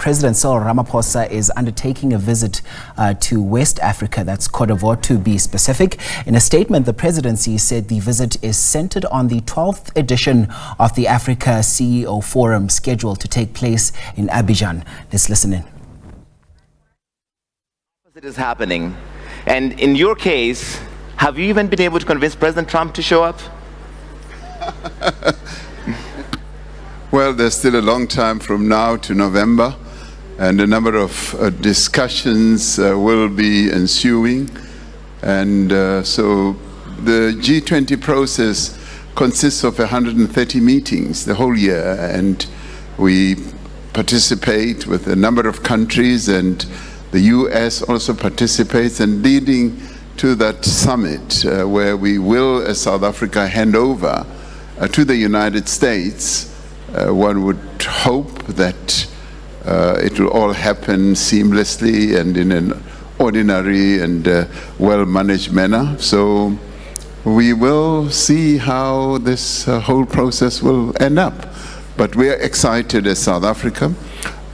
President Cyril Ramaphosa is undertaking a visit to West Africa, that's Côte d'Ivoire to be specific. In a statement, the presidency said the visit is centered on the 12th edition of the Africa CEO Forum scheduled to take place in Abidjan. Let's listen in. It is happening. And in your case, have you even been able to convince President Trump to show up? Well, there's still a long time from now to November, and a number of discussions will be ensuing. And so the G20 process consists of 130 meetings the whole year, and we participate with a number of countries, and the US also participates, and leading to that summit where we will, as South Africa, hand over to the United States. One would hope that it will all happen seamlessly and in an ordinary and well-managed manner. So we will see how this whole process will end up. But we are excited as South Africa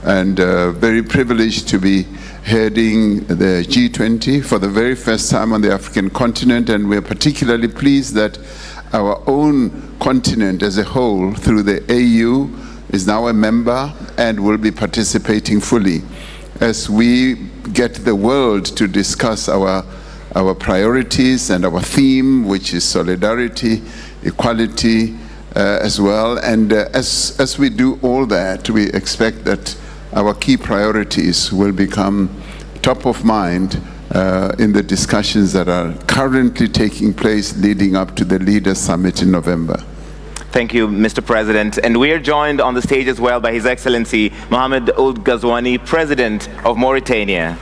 and very privileged to be heading the G20 for the very first time on the African continent, and we're particularly pleased that our own continent as a whole, through the AU, is now a member and will be participating fully as we get the world to discuss our priorities and our theme, which is solidarity, equality as well. And as we do all that, we expect that our key priorities will become top of mind in the discussions that are currently taking place leading up to the Leaders Summit in November. Thank you, Mr. President. And we are joined on the stage as well by His Excellency Mohamed Ould Ghazouani, President of Mauritania.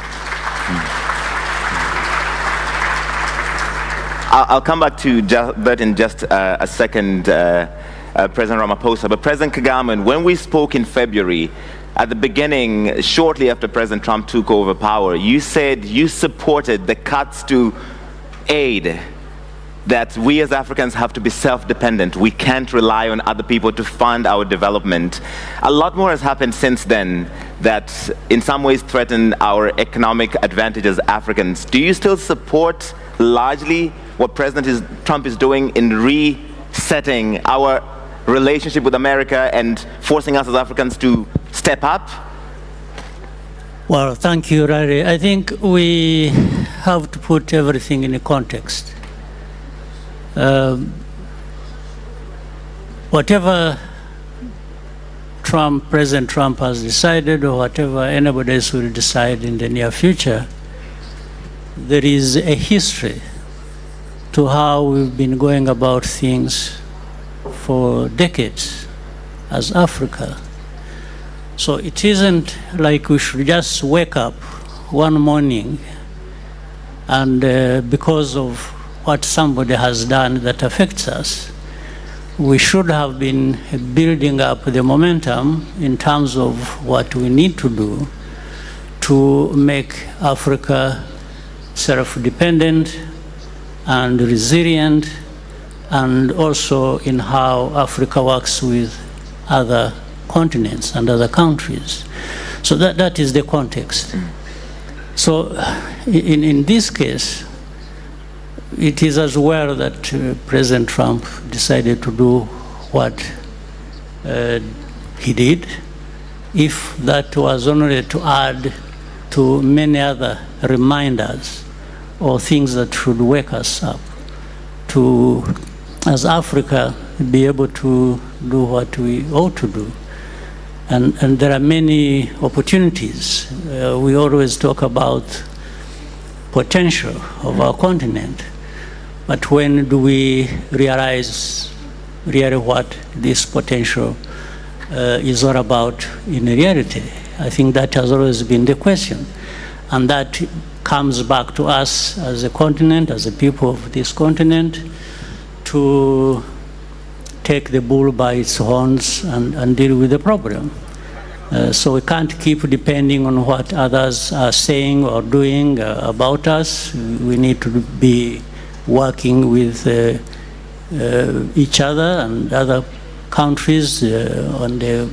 I'll come back to that in just a second, President Ramaphosa. But President Kagame, when we spoke in February, at the beginning, shortly after President Trump took over power, you said you supported the cuts to aid, that we as Africans have to be self-dependent. We can't rely on other people to fund our development. A lot more has happened since then that in some ways threaten our economic advantage as Africans. Do you still support largely what President Trump is doing in resetting our relationship with America and forcing us as Africans to step up? Well, thank you, Rari. I think we have to put everything in a context. Whatever President Trump has decided, or whatever anybody else will decide in the near future, there is a history to how we've been going about things for decades as Africa. So it isn't like we should just wake up one morning and because of what somebody has done that affects us, we should have been building up the momentum in terms of what we need to do to make Africa self-dependent and resilient, and also in how Africa works with other continents and other countries. So that is the context. So in this case, it is as well that President Trump decided to do what he did, if that was only to add to many other reminders or things that should wake us up to, as Africa, be able to do what we ought to do. And there are many opportunities. We always talk about potential of our continent, but when do we realize really what this potential is all about in reality? I think that has always been the question. And that comes back to us as a continent, as a people of this continent, to take the bull by its horns and deal with the problem. So we can't keep depending on what others are saying or doing about us. We need to be working with each other and other countries on the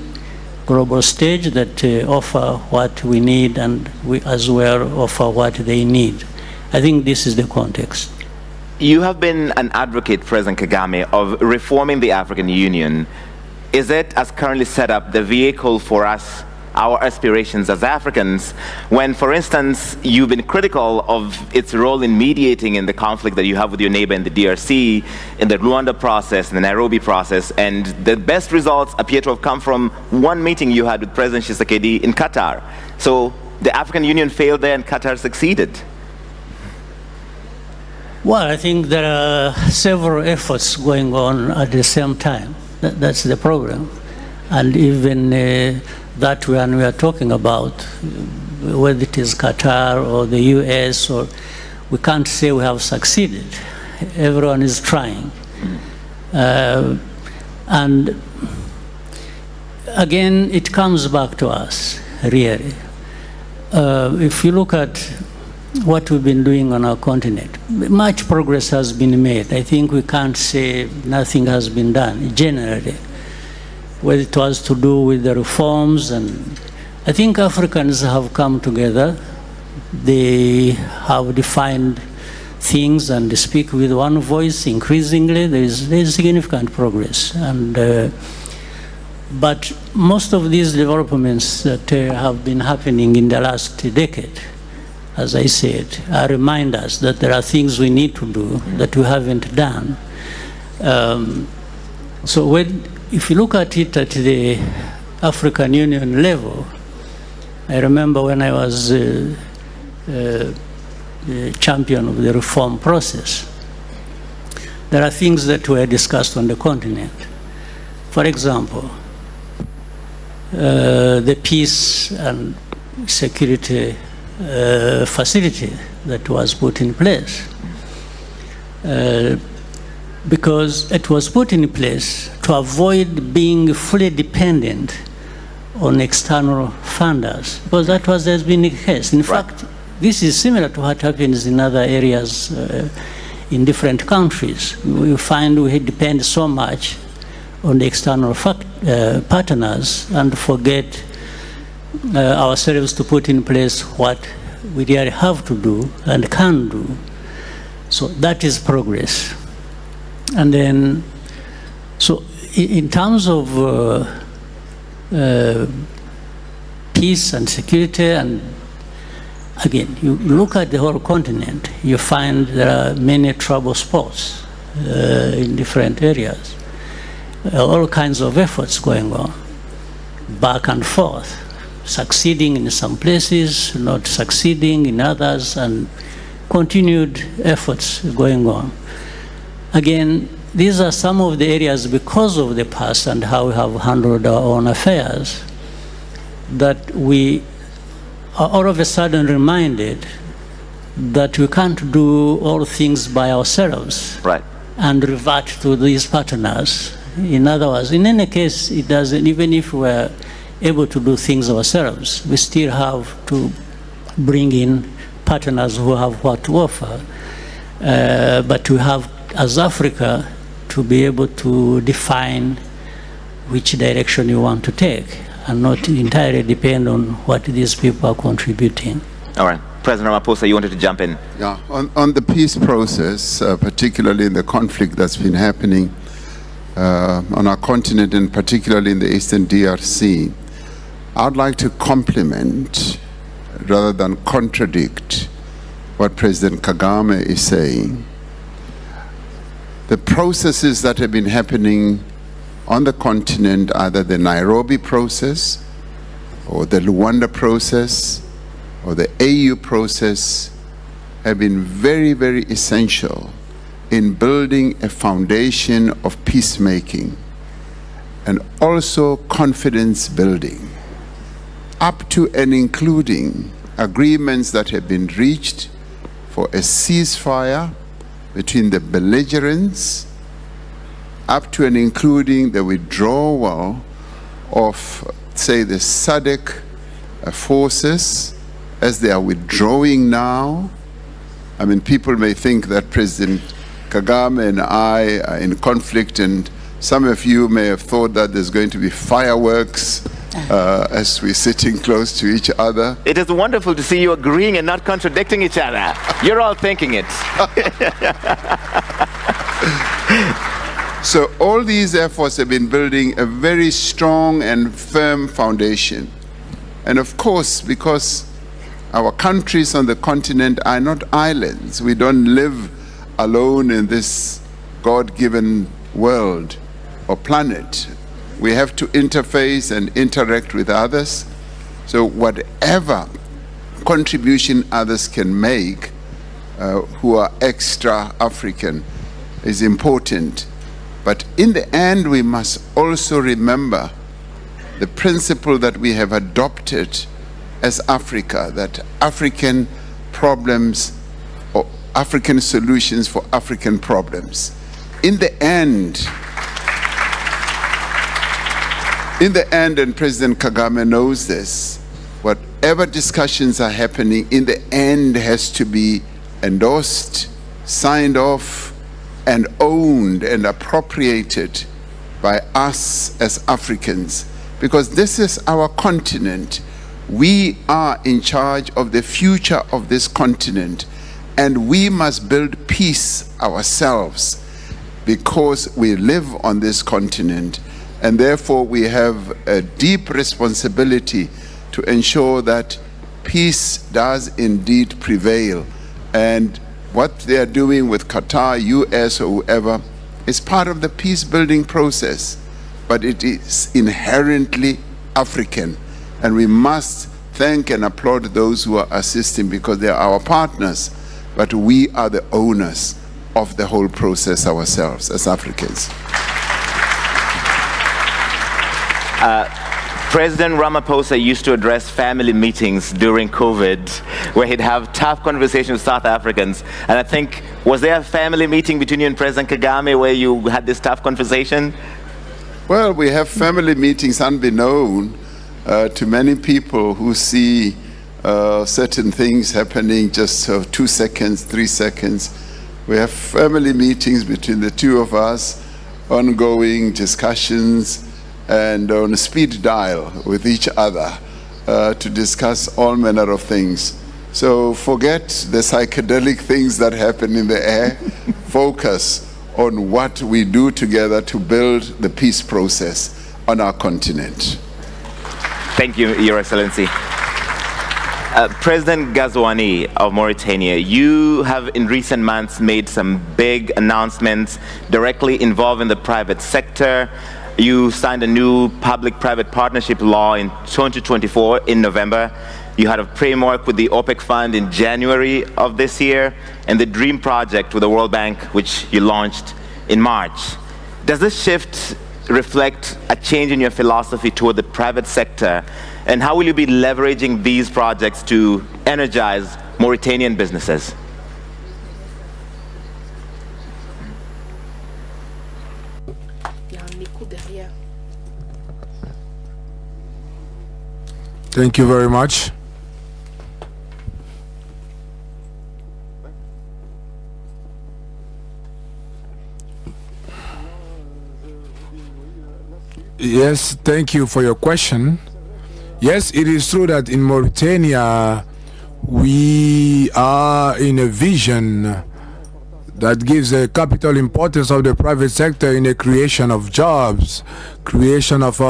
global stage that offer what we need and we as well offer what they need. I think this is the context. You have been an advocate, President Kagame, of reforming the African Union. Is it, as currently set up, the vehicle for us, our aspirations as Africans, when, for instance, you've been critical of its role in mediating in the conflict that you have with your neighbor in the DRC, in the Rwanda process, in the Nairobi process, and the best results appear to have come from one meeting you had with President Tshisekedi in Qatar. So the African Union failed there and Qatar succeeded. Well, I think there are several efforts going on at the same time. That's the problem. And even that one we are talking about, whether it is Qatar or the US, or we can't say we have succeeded. Everyone is trying. And again, it comes back to us, really. If you look at what we've been doing on our continent, much progress has been made. I think we can't say nothing has been done, generally. Whether it was to do with the reforms, and I think Africans have come together. They have defined things and they speak with one voice increasingly. There's significant progress. And, but most of these developments that have been happening in the last decade, as I said, are reminders that there are things we need to do that we haven't done. So if you look at it at the African Union level, I remember when I was the champion of the reform process, there are things that were discussed on the continent. For example, the peace and security facility that was put in place. Because it was put in place to avoid being fully dependent on external funders, because that has been the case. In fact, this is similar to what happens in other areas in different countries. We find we depend so much on the external partners and forget ourselves to put in place what we really have to do and can do. So that is progress. And then, so in terms of peace and security, and again, you look at the whole continent, you find there are many trouble spots in different areas. All kinds of efforts going on, back and forth, succeeding in some places, not succeeding in others, and continued efforts going on. Again, these are some of the areas, because of the past and how we have handled our own affairs, that we are all of a sudden reminded that we can't do all things by ourselves, right, and revert to these partners. In other words, in any case, it doesn't, even if we're able to do things ourselves, we still have to bring in partners who have what to offer. But we have, as Africa, to be able to define which direction you want to take and not entirely depend on what these people are contributing. All right. President Ramaphosa, you wanted to jump in. Yeah, on the peace process, particularly in the conflict that's been happening on our continent and particularly in the Eastern DRC, I'd like to compliment rather than contradict what President Kagame is saying. The processes that have been happening on the continent, either the Nairobi process or the Rwanda process or the AU process, have been very, very essential in building a foundation of peacemaking and also confidence building, up to and including agreements that have been reached for a ceasefire between the belligerents, up to and including the withdrawal of, say, the SADC forces as they are withdrawing now. I mean, people may think that President Kagame and I are in conflict, and some of you may have thought that there's going to be fireworks as we're sitting close to each other. It is wonderful to see you agreeing and not contradicting each other. You're all thinking it. So all these efforts have been building a very strong and firm foundation. And of course, because our countries on the continent are not islands, we don't live alone in this God-given world or planet. We have to interface and interact with others. So whatever contribution others can make who are extra African is important. But in the end, we must also remember the principle that we have adopted as Africa, that African problems or African solutions for African problems. In the end, and President Kagame knows this, whatever discussions are happening, in the end has to be endorsed, signed off, and owned and appropriated by us as Africans. Because this is our continent. We are in charge of the future of this continent, and we must build peace ourselves because we live on this continent, and therefore we have a deep responsibility to ensure that peace does indeed prevail. And what they are doing with Qatar, US, or whoever is part of the peace-building process, but it is inherently African, and we must thank and applaud those who are assisting because they are our partners, but we are the owners of the whole process ourselves as Africans. President Ramaphosa used to address family meetings during COVID where he'd have tough conversations with South Africans. And I think, was there a family meeting between you and President Kagame where you had this tough conversation? Well, we have family meetings unbeknown to many people who see certain things happening just 2 seconds, 3 seconds. We have family meetings between the two of us, ongoing discussions, and on a speed dial with each other to discuss all manner of things. So forget the psychedelic things that happen in the air. Focus on what we do together to build the peace process on our continent. Thank you, Your Excellency. President Ghazouani of Mauritania, you have in recent months made some big announcements directly involving the private sector. You signed a new public-private partnership law in 2024 in November. You had a framework with the OPEC Fund in January of this year, and the DREAM project with the World Bank, which you launched in March. Does this shift reflect a change in your philosophy toward the private sector? And how will you be leveraging these projects to energize Mauritanian businesses? Thank you very much. Yes, thank you for your question. Yes, it is true that in Mauritania we are in a vision that gives a capital importance of the private sector in the creation of jobs, creation of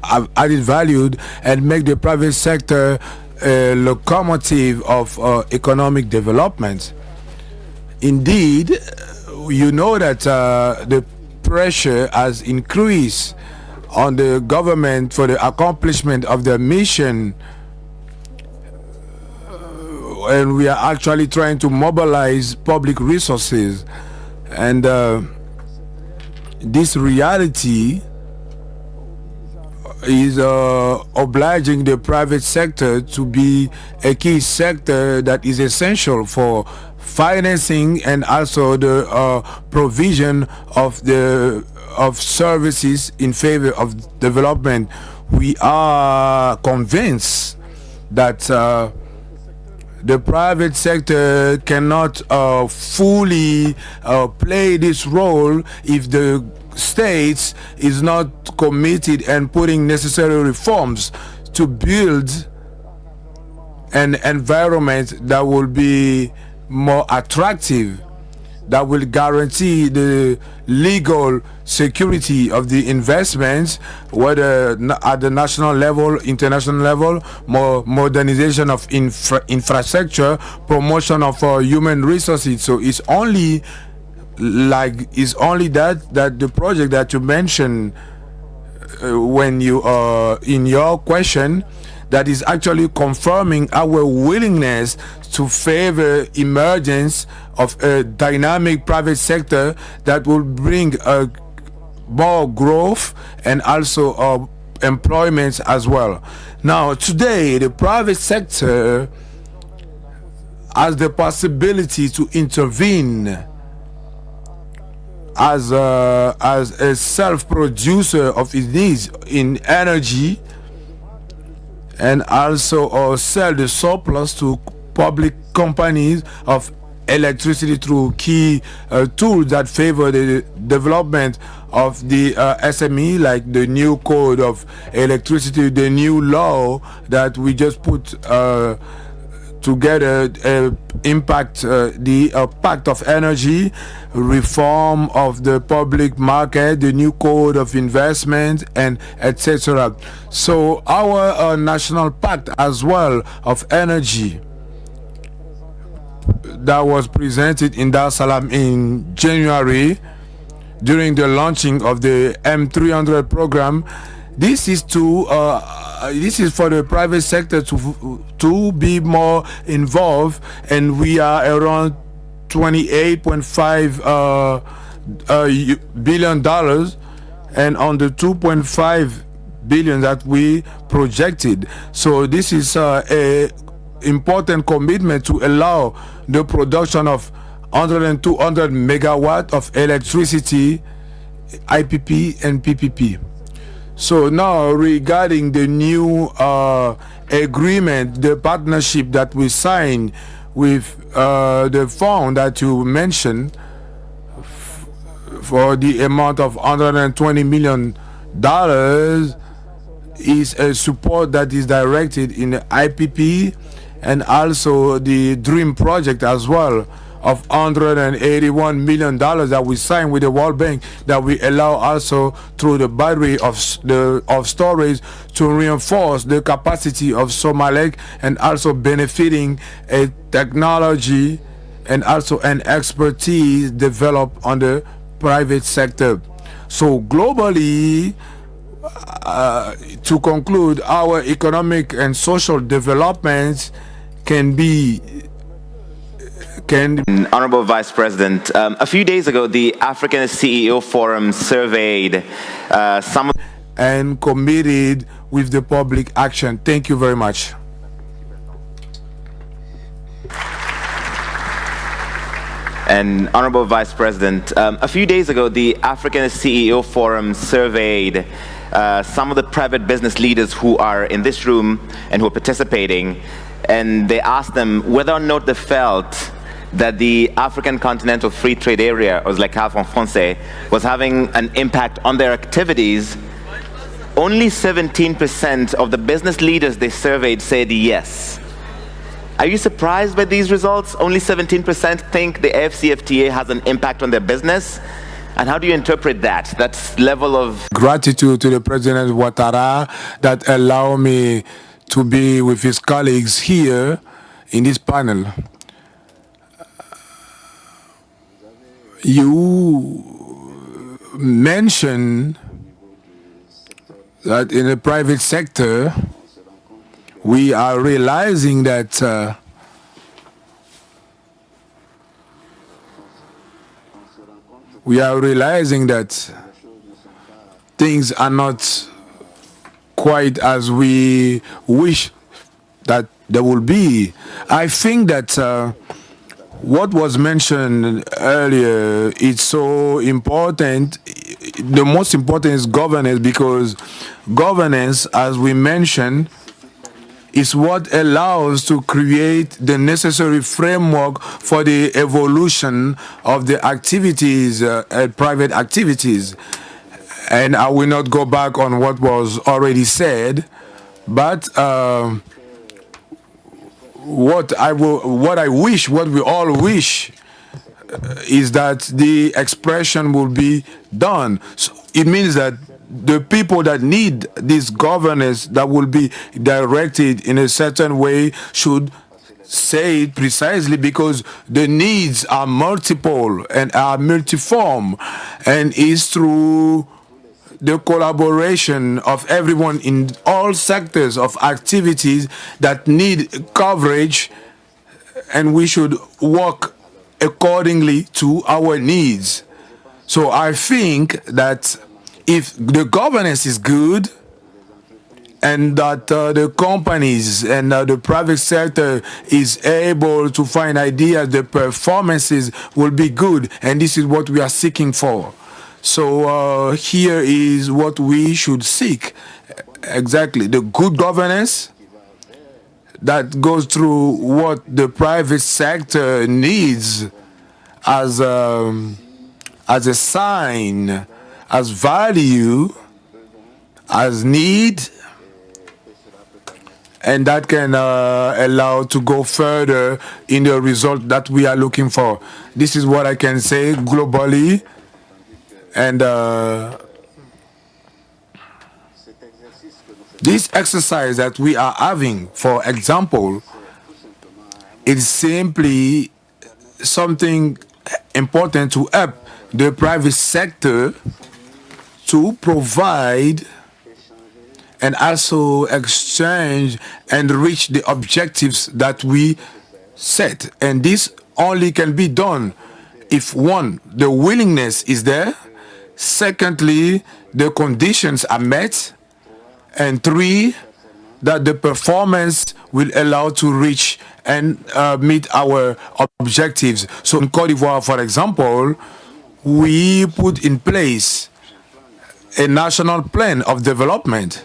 added value, and make the private sector a locomotive of economic development. Indeed, you know that the pressure has increased on the government for the accomplishment of their mission, and we are actually trying to mobilize public resources, and this reality is obliging the private sector to be a key sector that is essential for financing and also the provision of services in favor of development. We are convinced that the private sector cannot fully play this role if the states is not committed and putting necessary reforms to build an environment that will be more attractive, that will guarantee the legal security of the investments, whether at the national level, international level, more modernization of infrastructure, promotion of human resources. So it's only that the project that you mentioned when you in your question, that is actually confirming our willingness to favor emergence of a dynamic private sector that will bring more growth and also employment as well. Now, today, the private sector has the possibility to intervene as a self-producer of its needs in energy, and also sell the surplus to public companies of electricity through key tools that favor the development of the SME, like the new code of electricity, the new law that we just put together, impact the pact of energy, reform of the public market, the new code of investment, and etc. So our national pact as well of energy that was presented in Dar es Salaam in January during the launching of the M300 program. This is for the private sector to be more involved, and we are around $28.5 billion, and on the 2.5 billion that we projected. So this is a important commitment to allow the production of 100 and 200 megawatt of electricity, IPP and PPP. So now, regarding the new agreement, the partnership that we signed with the fund that you mentioned for the amount of $120 million is a support that is directed in the IPP and also the DREAM project as well, of $181 million that we signed with the World Bank, that we allow also through the battery of storage to reinforce the capacity of Somalek, and also benefiting a technology and also an expertise developed on the private sector. So globally, to conclude, our economic and social developments can be Honorable Vice President, a few days ago, the African CEO Forum surveyed some and committed with the public action. Thank you very much. And Honorable Vice President, a few days ago, the African CEO Forum surveyed some of the private business leaders who are in this room and who are participating, and they asked them whether or not they felt that the African Continental Free Trade Area, or le cadre en français, was having an impact on their activities. Only 17% of the business leaders they surveyed said yes. Are you surprised by these results? Only 17% think the AfCFTA has an impact on their business? And how do you interpret that level of gratitude to the President Ouattara that allow me to be with his colleagues here in this panel? You mentioned that in the private sector, we are realizing that things are not quite as we wish that they will be. I think that what was mentioned earlier is so important. The most important is governance, because governance, as we mentioned, is what allows to create the necessary framework for the evolution of the activities, private activities. and I will not go back on what was already said, but what we all wish is that the expression will be done. So it means that the people that need this governance that will be directed in a certain way should say it precisely, because the needs are multiple and are multiform, and is through the collaboration of everyone in all sectors of activities that need coverage, and we should work accordingly to our needs. So I think that if the governance is good, and that the companies and the private sector is able to find ideas, the performances will be good, and this is what we are seeking for. So here is what we should seek. Exactly, the good governance that goes through what the private sector needs as a sign, as value, as need, and that can allow to go further in the result that we are looking for. This is what I can say globally. And this exercise that we are having, for example, is simply something important to help the private sector to provide and also exchange and reach the objectives that we set. And this only can be done if, one, the willingness is there, secondly, the conditions are met, and three, that the performance will allow to reach and meet our objectives. So in Côte d'Ivoire, for example, we put in place a national plan of development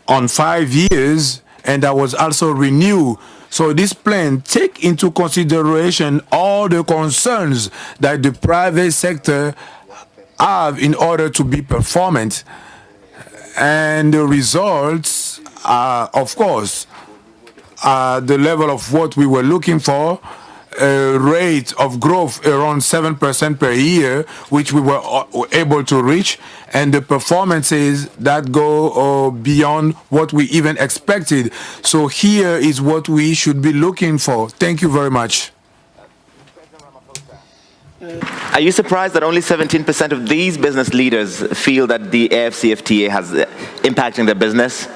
on 5 years, and that was also renewed. So this plan take into consideration all the concerns that the private sector have in order to be performant. And the results are, of course, the level of what we were looking for, a rate of growth around 7% per year, which we were able to reach, and the performances that go beyond what we even expected. So here is what we should be looking for. Thank you very much. Are you surprised that only 17% of these business leaders feel that the AfCFTA has impacting their business?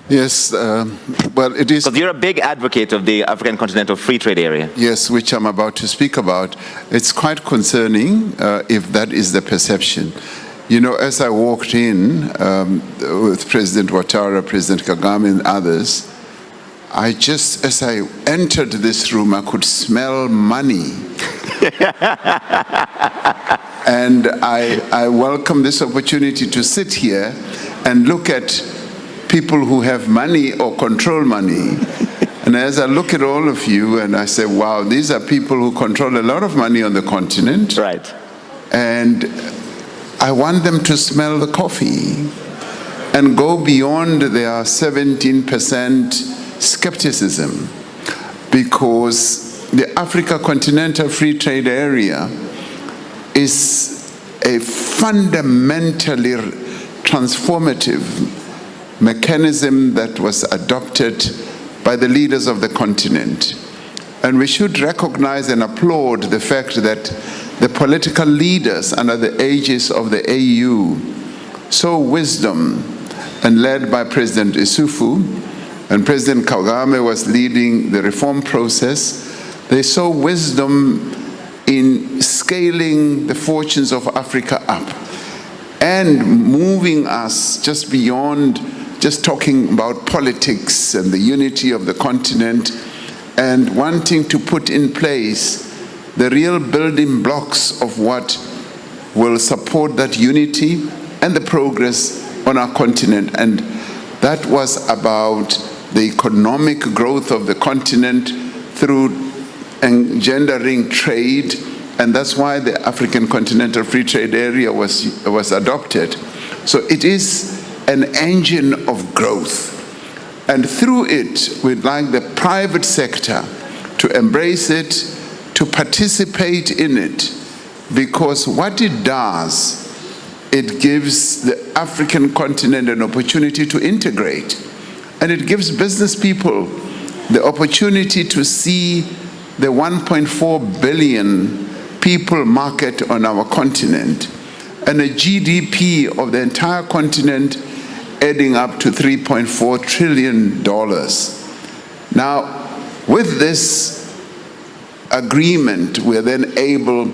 Yes, well, it is... Because you're a big advocate of the African Continental Free Trade Area. Yes, which I'm about to speak about. It's quite concerning if that is the perception. You know, as I walked in with President Ouattara, President Kagame and others, as I entered this room, I could smell money. And I welcome this opportunity to sit here and look at people who have money or control money. And as I look at all of you and I say, wow, these are people who control a lot of money on the continent. Right. And I want them to smell the coffee and go beyond their 17% skepticism, because the Africa Continental Free Trade Area is a fundamentally transformative mechanism that was adopted by the leaders of the continent. And we should recognize and applaud the fact that the political leaders under the aegis of the AU saw wisdom, and led by President Issoufou, and President Kagame was leading the reform process, they saw wisdom in scaling the fortunes of Africa up and moving us just beyond just talking about politics and the unity of the continent, and wanting to put in place the real building blocks of what will support that unity and the progress on our continent. And that was about the economic growth of the continent through engendering trade And that's why the African Continental Free Trade Area was adopted. So it is an engine of growth. And through it, we'd like the private sector to embrace it, to participate in it, because what it does, it gives the African continent an opportunity to integrate. And it gives business people the opportunity to see the 1.4 billion people market on our continent and a GDP of the entire continent adding up to $3.4 trillion. Now, with this agreement, we're then able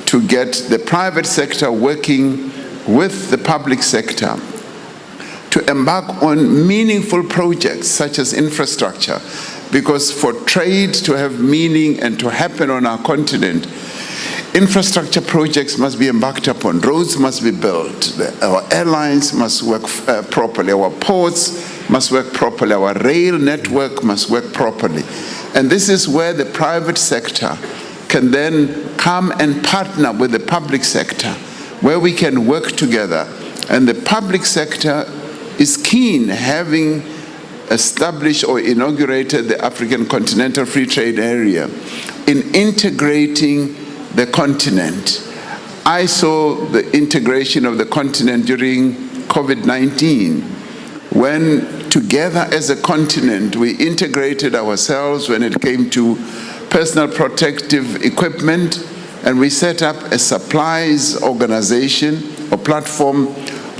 to get the private sector working with the public sector to embark on meaningful projects such as infrastructure, because for trade to have meaning and to happen on our continent, infrastructure projects must be embarked upon, roads must be built, our airlines must work properly, our ports must work properly, our rail network must work properly. And this is where the private sector can then come and partner with the public sector, where we can work together. And the public sector is keen, having established or inaugurated the African Continental Free Trade Area, in integrating the continent. I saw the integration of the continent during COVID-19, when together as a continent we integrated ourselves when it came to personal protective equipment, and we set up a supplies organization or platform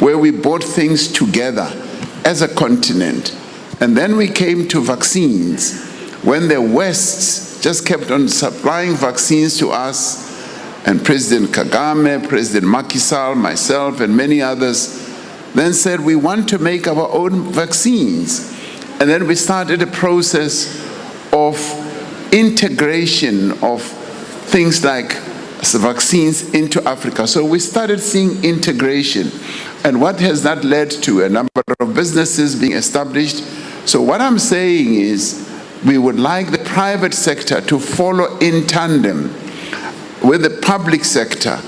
where we bought things together as a continent. And then we came to vaccines, when the West just kept on supplying vaccines to us, and President Kagame, President Macky Sall, myself, and many others then said, we want to make our own vaccines. And then we started a process of integration of things like vaccines into Africa. So we started seeing integration. And what has that led to? A number of businesses being established. So what I'm saying is, we would like the private sector to follow in tandem with the public sector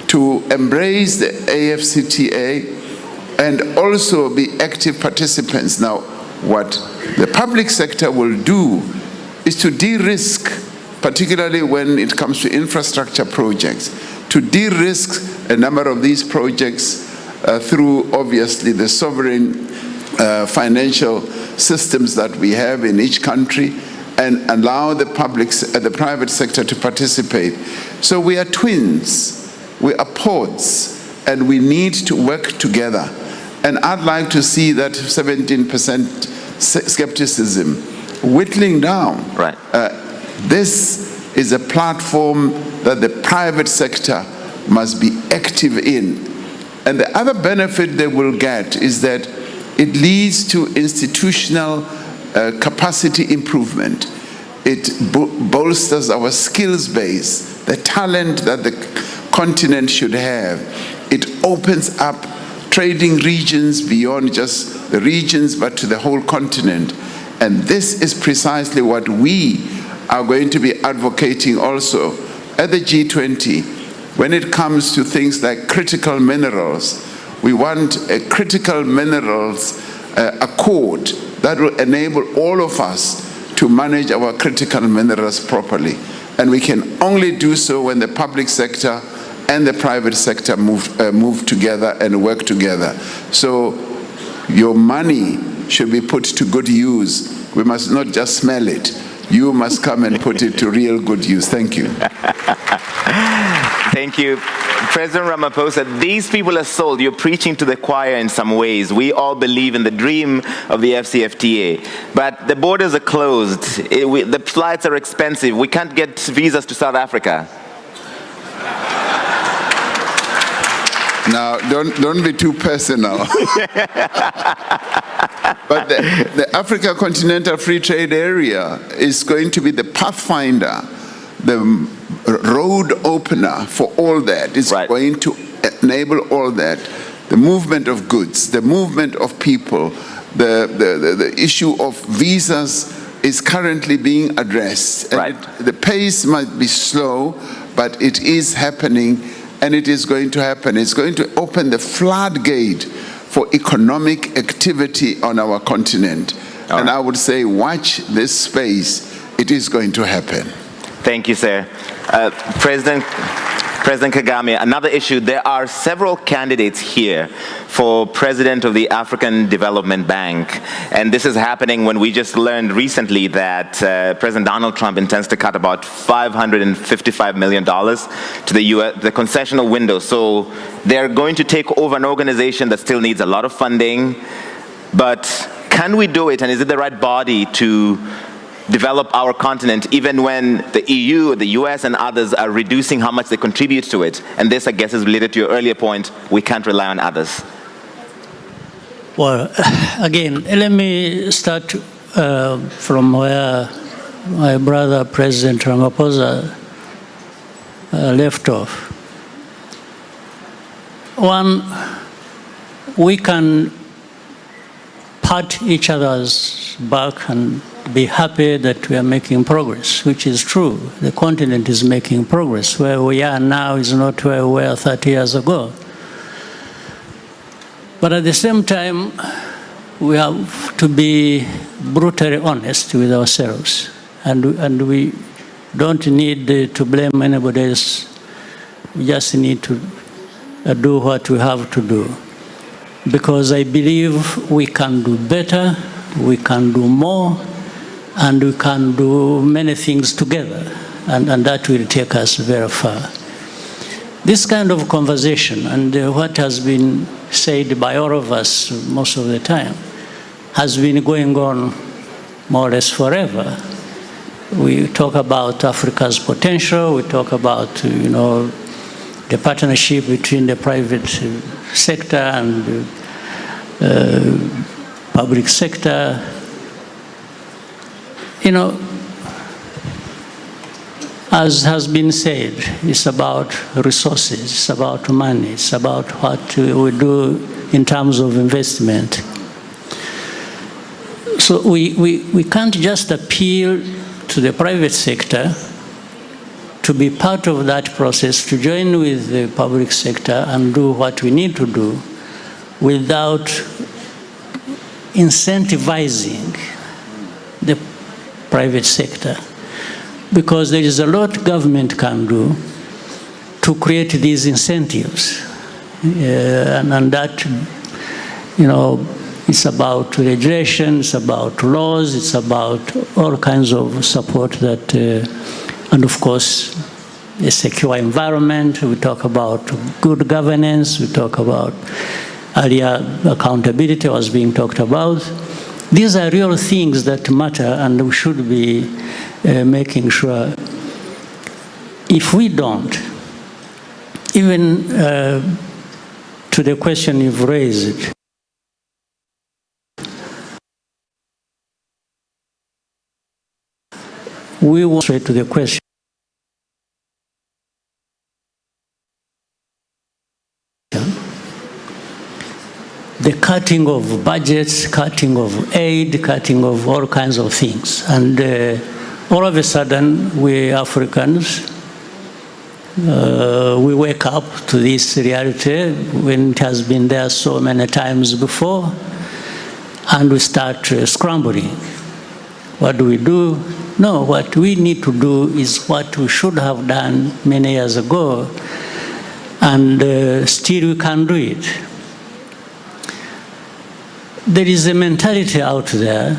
to embrace the AfCFTA and also be active participants. Now, what the public sector will do is to de-risk, particularly when it comes to infrastructure projects, to de-risk a number of these projects through, obviously, the sovereign financial systems that we have in each country, and allow the private sector to participate. So we are twins, we are pods, and we need to work together. And I'd like to see that 17% skepticism whittling down. Right. This is a platform that the private sector must be active in. And the other benefit they will get is that it leads to institutional capacity improvement. It bolsters our skills base, the talent that the continent should have. It opens up trading regions beyond just the regions, but to the whole continent. And this is precisely what we are going to be advocating also at the G20. When it comes to things like critical minerals, we want a critical minerals accord that will enable all of us to manage our critical minerals properly. And we can only do so when the public sector and the private sector move together and work together. So your money should be put to good use. We must not just smell it. You must come and put it to real good use. Thank you. Thank you. President Ramaphosa, these people are sold. You're preaching to the choir in some ways. We all believe in the dream of the AfCFTA. But the borders are closed. The flights are expensive. We can't get visas to South Africa. Now, don't be too personal. But the Africa Continental Free Trade Area is going to be the pathfinder, the road opener for all that. It's right. going to enable all that. The movement of goods, the movement of people, the issue of visas is currently being addressed. And right. the pace might be slow, but it is happening, and it is going to happen. It's going to open the floodgate for economic activity on our continent. And I would say, watch this space. It is going to happen. Thank you, sir. President Kagame, another issue, there are several candidates here for President of the African Development Bank. And this is happening when we just learned recently that President Donald Trump intends to cut about $555 million to the the concessional window. So they're going to take over an organization that still needs a lot of funding. But can we do it, and is it the right body to develop our continent even when the EU, the US, and others are reducing how much they contribute to it? And this, I guess, is related to your earlier point, we can't rely on others. Well, again, let me start from where my brother, President Ramaphosa, left off. One, we can pat each other's back and be happy that we are making progress, which is true. The continent is making progress. Where we are now is not where we were 30 years ago. But at the same time, we have to be brutally honest with ourselves. And we don't need to blame anybody else. We just need to do what we have to do. Because I believe we can do better, we can do more, and we can do many things together, and that will take us very far. This kind of conversation, and what has been said by all of us most of the time, has been going on more or less forever. We talk about Africa's potential, we talk about, the partnership between the private sector and public sector. As has been said, it's about resources, it's about money, it's about what we do in terms of investment. So we can't just appeal to the private sector to be part of that process, to join with the public sector and do what we need to do without incentivizing the private sector. Because there is a lot government can do to create these incentives. And that, it's about regulation, it's about laws, it's about all kinds of support that, and of course, a secure environment. We talk about good governance, we talk about earlier accountability was being talked about. These are real things that matter, and we should be making sure. If we don't, even to the question you've raised, we will straight to the question. The cutting of budgets, cutting of aid, cutting of all kinds of things. And all of a sudden, we Africans, we wake up to this reality when it has been there so many times before, and we start scrambling. What do we do? No, what we need to do is what we should have done many years ago, and still we can do it. There is a mentality out there,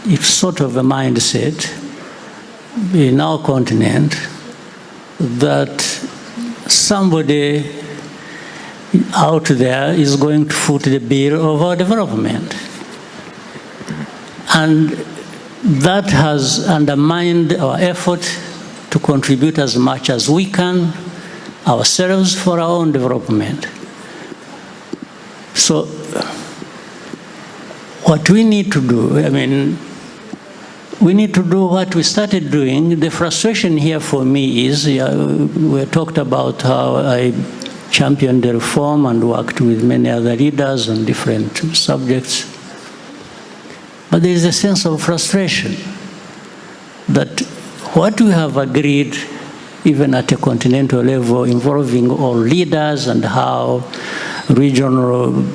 it's sort of a mindset in our continent that somebody out there is going to foot the bill of our development. And that has undermined our effort to contribute as much as we can ourselves for our own development. So what we need to do, we need to do what we started doing. The frustration here for me is, we talked about how I championed the reform and worked with many other leaders on different subjects. But there is a sense of frustration that what we have agreed even at a continental level, involving all leaders and how regional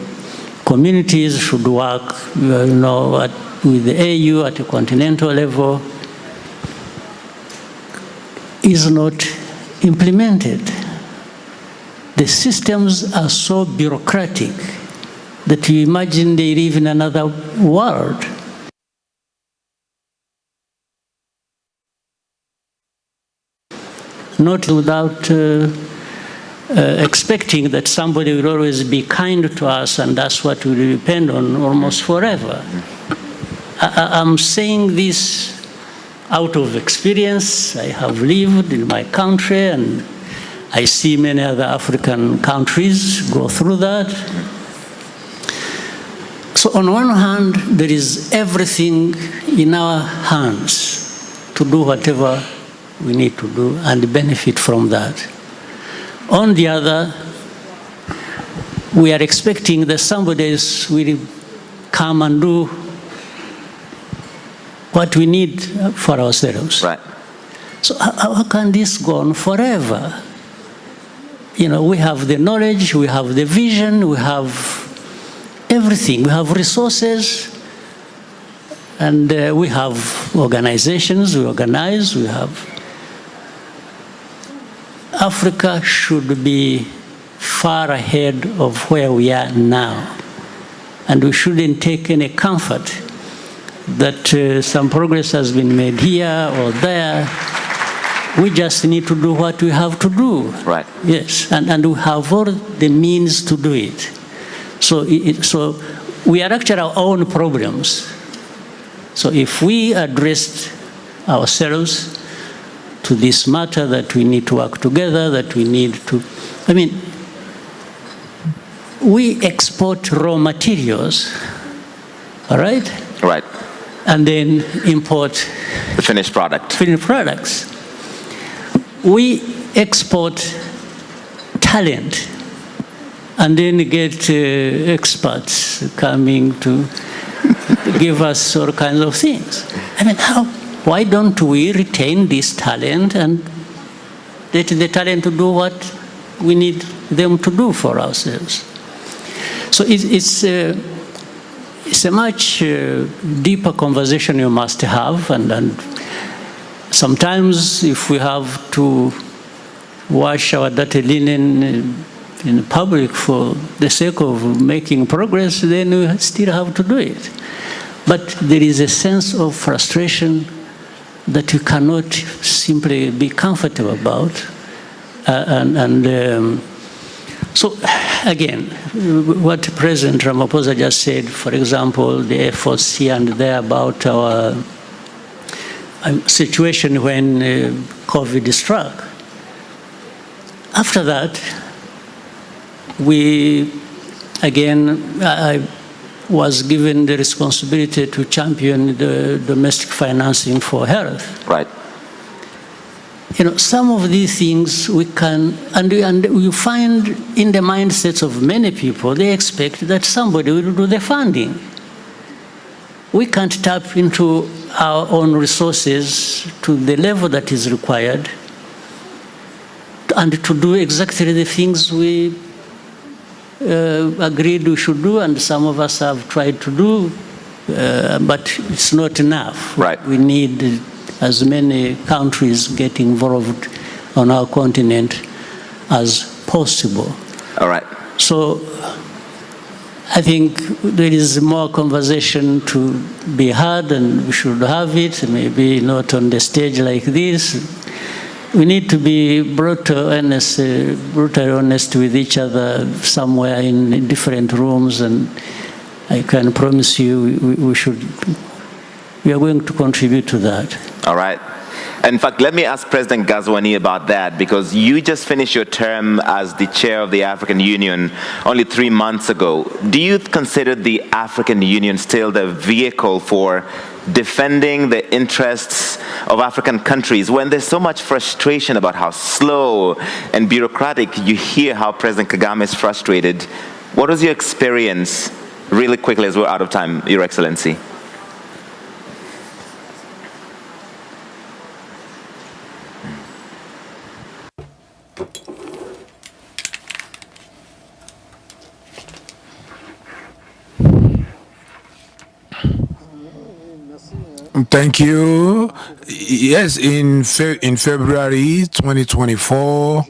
communities should work, with the AU at a continental level, is not implemented. The systems are so bureaucratic that you imagine they live in another world. Not without expecting that somebody will always be kind to us, and that's what we depend on almost forever. I'm saying this out of experience. I have lived in my country, and I see many other African countries go through that. So on one hand, there is everything in our hands to do whatever we need to do and benefit from that. On the other, we are expecting that somebody else will come and do what we need for ourselves. Right. So how can this go on forever? We have the knowledge, we have the vision, we have everything. We have resources, and we have organizations, we organize, we have. Africa should be far ahead of where we are now. And we shouldn't take any comfort that some progress has been made here or there. We just need to do what we have to do. Right. Yes, and we have all the means to do it. So we are actually our own problems. So if we addressed ourselves to this matter, that we need to work together, that we need to, we export raw materials, all right? Right. And then import the finished product. Finished products. We export talent and then get experts coming to give us all kinds of things. Why don't we retain this talent and let the talent to do what we need them to do for ourselves? So it's a much deeper conversation you must have, and sometimes if we have to wash our dirty linen in public for the sake of making progress, then we still have to do it. But there is a sense of frustration that you cannot simply be comfortable about. So again, what President Ramaphosa just said, for example, the efforts here and there about our situation when COVID struck. After that, I was given the responsibility to champion the domestic financing for health. Right. Some of these things we can, and you find in the mindsets of many people, they expect that somebody will do the funding. We can't tap into our own resources to the level that is required and to do exactly the things we agreed we should do, and some of us have tried to do, but it's not enough. Right. We need as many countries get involved on our continent as possible. All right. So I think there is more conversation to be had, and we should have it, maybe not on the stage like this. We need to be brutally honest with each other somewhere in different rooms, and I can promise you we are going to contribute to that. All right. In fact, let me ask President Ghazouani about that, because you just finished your term as the chair of the African Union only 3 months ago. Do you consider the African Union still the vehicle for defending the interests of African countries when there's so much frustration about how slow and bureaucratic? You hear how President Kagame is frustrated. What was your experience, really quickly as we're out of time, Your Excellency? Thank you. Yes, in February 2024,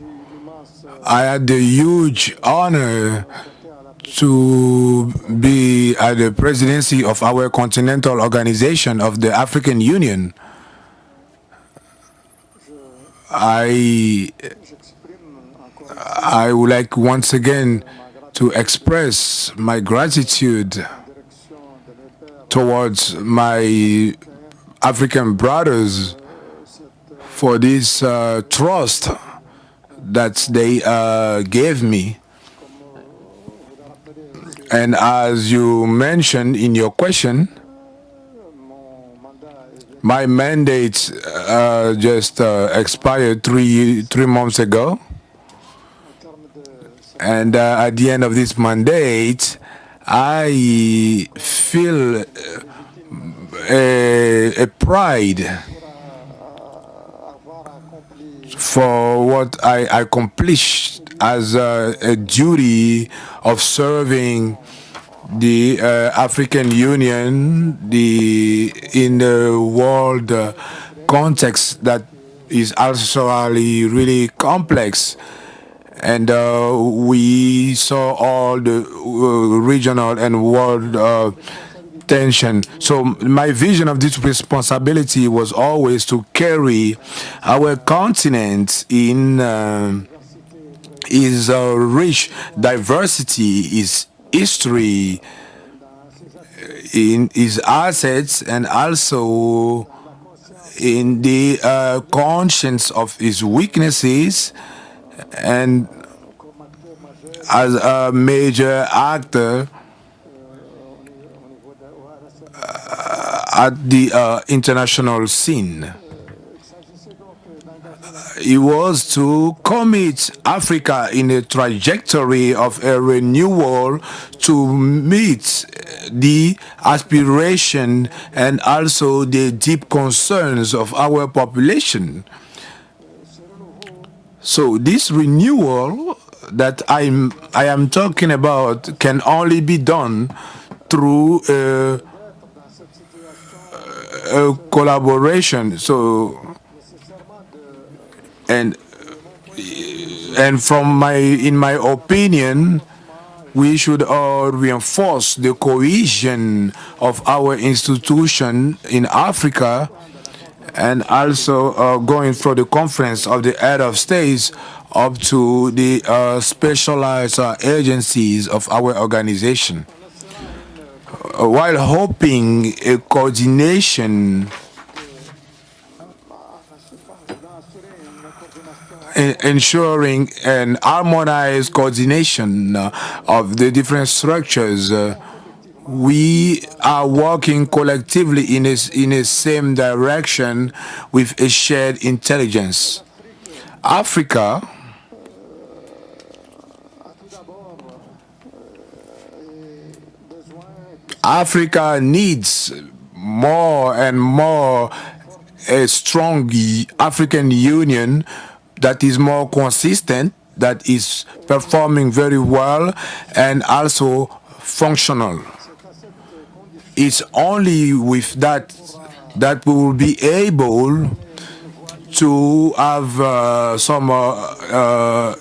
I had the huge honor to be at the presidency of our continental organization of the African Union. I would like once again to express my gratitude towards my African brothers for this trust that they gave me. And as you mentioned in your question, my mandate just expired three months ago. And at the end of this mandate, I feel a pride for what I accomplished as a duty of serving the African Union in the world context that is also really complex. And we saw all the regional and world tension. So my vision of this responsibility was always to carry our continent in its rich diversity, its history, in its assets, and also in the conscience of its weaknesses, and as a major actor at the international scene. It was to commit Africa in a trajectory of a renewal to meet the aspiration and also the deep concerns of our population. So this renewal that I am talking about can only be done through a collaboration. So and from in my opinion, we should reinforce the cohesion of our institution in Africa, and also going through the conference of the head of states up to the specialized agencies of our organization, while hoping a coordination, ensuring an harmonized coordination of the different structures. We are working collectively in a same direction with a shared intelligence. Africa needs more and more a strong African Union that is more consistent, that is performing very well, and also functional. It's only with that we will be able to have some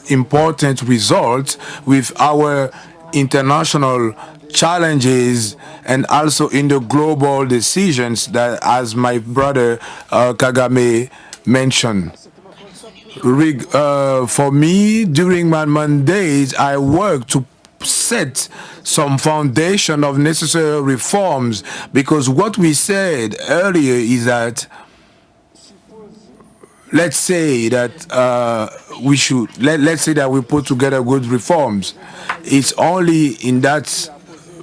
important results with our international challenges and also in the global decisions that, as my brother Kagame mentioned. For me, during my mandate, I worked to set some foundation of necessary reforms, because what we said earlier is that, let's say that let's say that we put together good reforms. It's only in that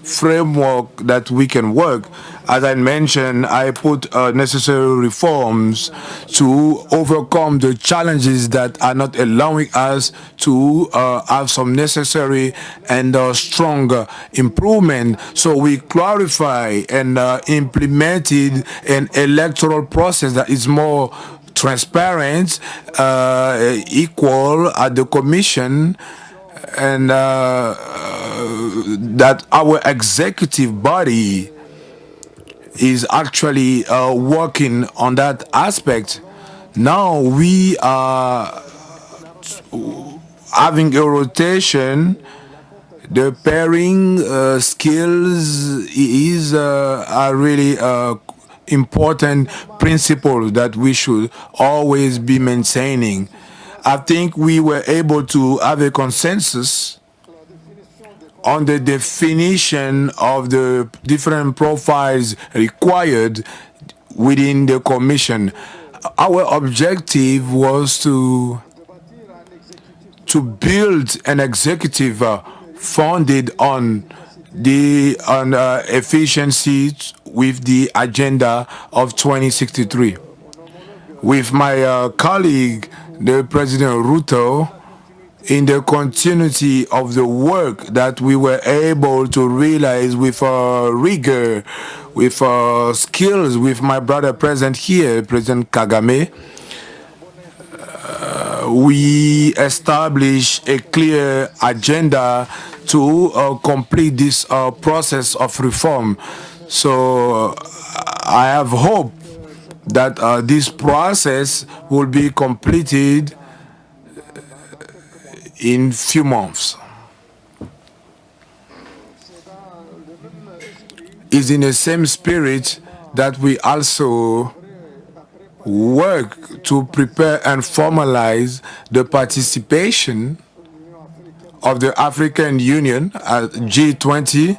framework that we can work. As I mentioned, I put necessary reforms to overcome the challenges that are not allowing us to have some necessary and strong improvement. So we clarify and implemented an electoral process that is more transparent, equal at the Commission, and that our executive body is actually working on that aspect. Now we are having a rotation. The pairing skills is a really important principle that we should always be maintaining. I think we were able to have a consensus on the definition of the different profiles required within the Commission. Our objective was to build an executive founded on efficiency with the agenda of 2063. With my colleague, the President Ruto, in the continuity of the work that we were able to realize with rigor, with skills, with my brother present here, President Kagame, we established a clear agenda to complete this process of reform. So I have hope that this process will be completed in few months. It's in the same spirit that we also work to prepare and formalize the participation of the African Union at G20,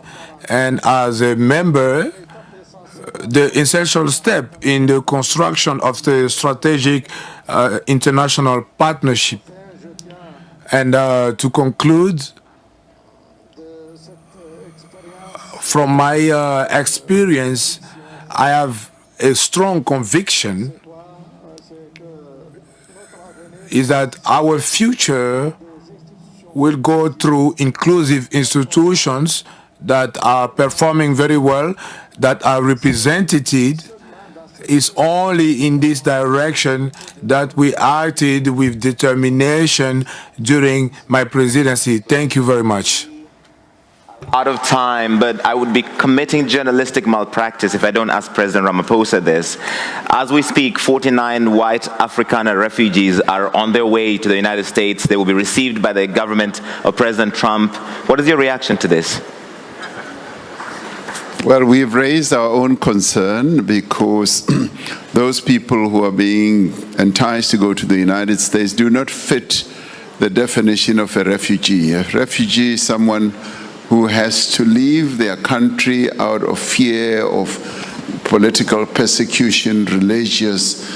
and as a member, the essential step in the construction of the strategic international partnership. And to conclude, from my experience, I have a strong conviction is that our future will go through inclusive institutions that are performing very well, that are represented. It's only in this direction that we acted with determination during my presidency. Thank you very much. Out of time, but I would be committing journalistic malpractice if I don't ask President Ramaphosa this. As we speak, 49 white Afrikaner refugees are on their way to the United States. They will be received by the government of President Trump. What is your reaction to this? Well, we've raised our own concern because those people who are being enticed to go to the United States do not fit the definition of a refugee. A refugee is someone who has to leave their country out of fear of political persecution, religious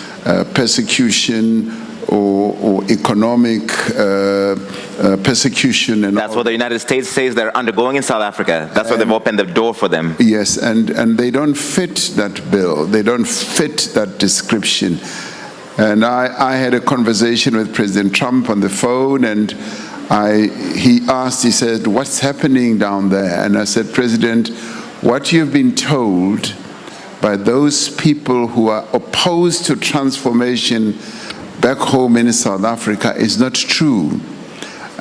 persecution, or economic persecution. And that's what the United States says they're undergoing in South Africa. That's why they've opened the door for them. Yes, and they don't fit that bill. They don't fit that description. And I had a conversation with President Trump on the phone, and he said, what's happening down there? And I said, President, what you've been told by those people who are opposed to transformation back home in South Africa is not true.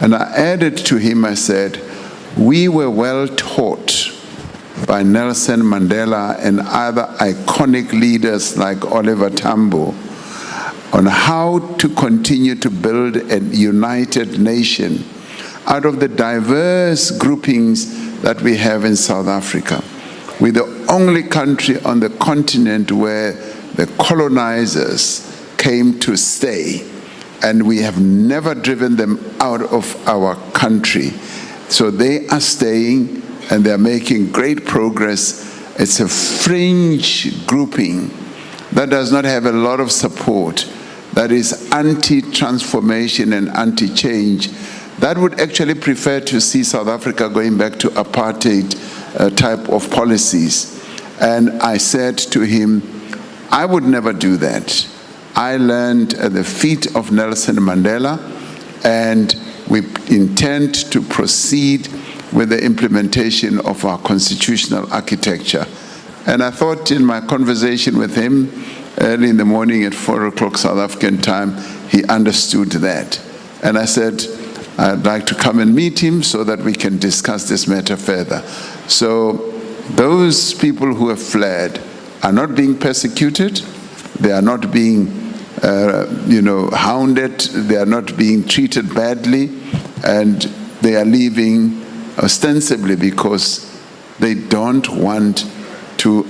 And I added to him, I said, we were well taught by Nelson Mandela and other iconic leaders like Oliver Tambo on how to continue to build a united nation out of the diverse groupings that we have in South Africa. We're the only country on the continent where the colonizers came to stay, and we have never driven them out of our country. So they are staying, and they're making great progress. It's a fringe grouping that does not have a lot of support, that is anti-transformation and anti-change, that would actually prefer to see South Africa going back to apartheid type of policies. And I said to him, I would never do that. I learned at the feet of Nelson Mandela, and we intend to proceed with the implementation of our constitutional architecture. And I thought in my conversation with him early in the morning at 4 o'clock South African time, he understood that. And I said, I'd like to come and meet him so that we can discuss this matter further. So those people who have fled are not being persecuted, they are not being hounded, they are not being treated badly, and they are leaving ostensibly because they don't want to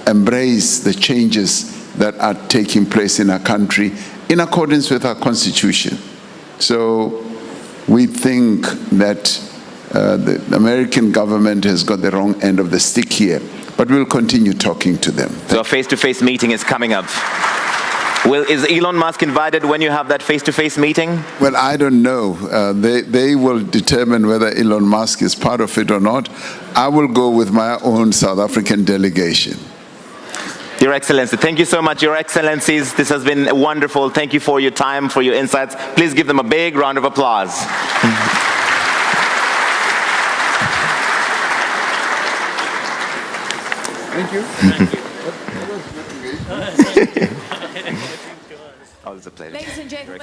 embrace the changes that are taking place in our country in accordance with our constitution. So we think that the American government has got the wrong end of the stick here, but we'll continue talking to them. So a face-to-face meeting is coming up. Is Elon Musk invited when you have that face-to-face meeting? Well, I don't know. They will determine whether Elon Musk is part of it or not. I will go with my own South African delegation. Your Excellency, thank you so much, Your Excellencies. This has been wonderful. Thank you for your time, for your insights. Please give them a big round of applause. Thank you. Thank you.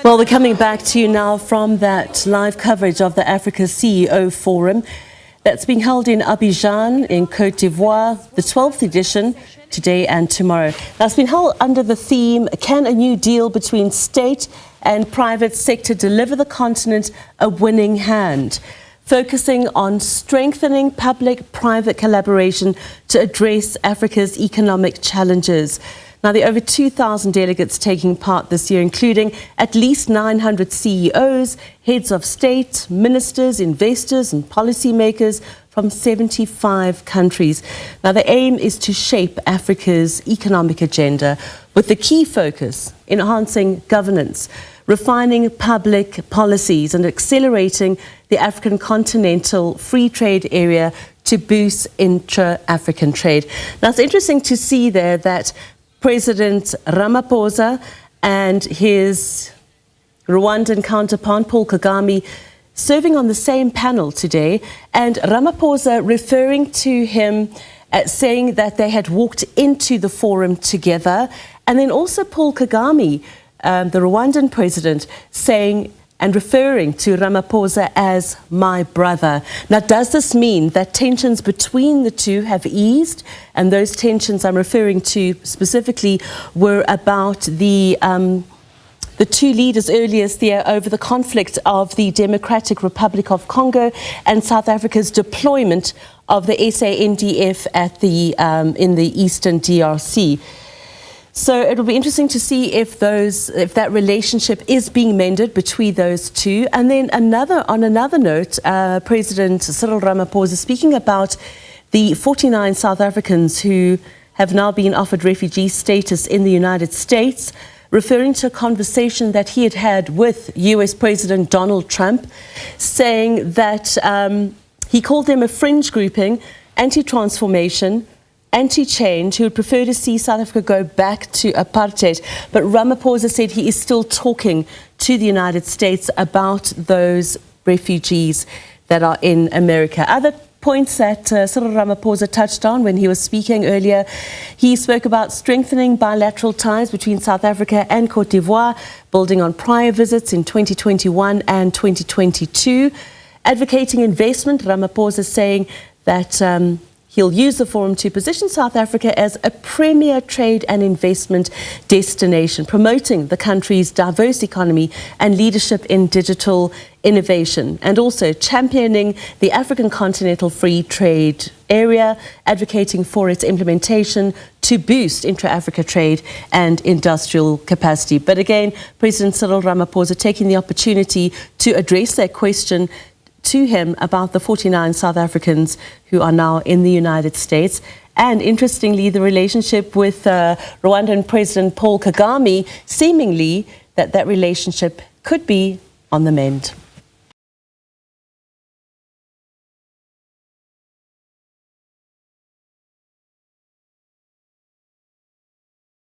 Well, we're coming back to you now from that live coverage of the Africa CEO Forum that's being held in Abidjan in Côte d'Ivoire, the 12th edition, today and tomorrow. Now, it's been held under the theme, can a new deal between state and private sector deliver the continent a winning hand? Focusing on strengthening public-private collaboration to address Africa's economic challenges. Now, there are over 2,000 delegates taking part this year, including at least 900 CEOs, heads of state, ministers, investors and policymakers from 75 countries. Now, the aim is to shape Africa's economic agenda with the key focus enhancing governance, refining public policies and accelerating the African continental free trade area to boost intra-African trade. Now, it's interesting to see there that President Ramaphosa and his Rwandan counterpart, Paul Kagame, serving on the same panel today, and Ramaphosa referring to him saying that they had walked into the forum together, and then also Paul Kagame, the Rwandan president, saying and referring to Ramaphosa as my brother. Now, does this mean that tensions between the two have eased? And those tensions I'm referring to specifically were about the two leaders earlier this year over the conflict of the Democratic Republic of Congo and South Africa's deployment of the SANDF at in the eastern DRC. So it'll be interesting to see if that relationship is being mended between those two. And then on another note, President Cyril Ramaphosa speaking about the 49 South Africans who have now been offered refugee status in the United States, referring to a conversation that he had with US President Donald Trump, saying that he called them a fringe grouping, anti-transformation, anti-change, who would prefer to see South Africa go back to apartheid. But Ramaphosa said he is still talking to the United States about those refugees that are in America. Other points that Cyril Ramaphosa touched on when he was speaking earlier, he spoke about strengthening bilateral ties between South Africa and Côte d'Ivoire, building on prior visits in 2021 and 2022. Advocating investment, Ramaphosa saying that he'll use the forum to position South Africa as a premier trade and investment destination, promoting the country's diverse economy and leadership in digital innovation, and also championing the African continental free trade area, advocating for its implementation to boost intra-Africa trade and industrial capacity. But again, President Cyril Ramaphosa taking the opportunity to address that question to him about the 49 South Africans who are now in the United States. And interestingly, the relationship with Rwandan President Paul Kagame, seemingly that relationship could be on the mend.